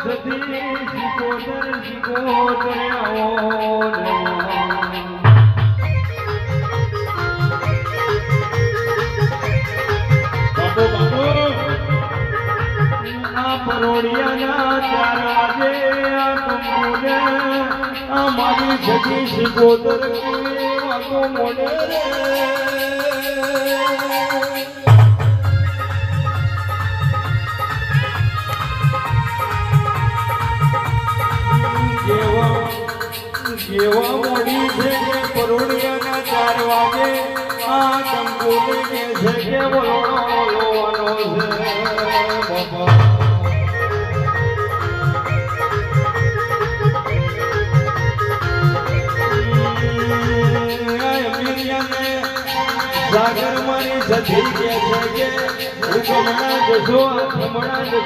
જતી શિકોતર આવો બાપો બાપો આ પરોડિયાના 4 વાગે આ કંકુને આ મારી જતી શિકોતર વાતો મોડે રે કેવા મોડી છે કે પરોડિયાના 4 વાગે આ કંકુને કે છે કે બોલવાનો છે બાપા સાગર મારી જતી કે છે કે હું હમણાં જશો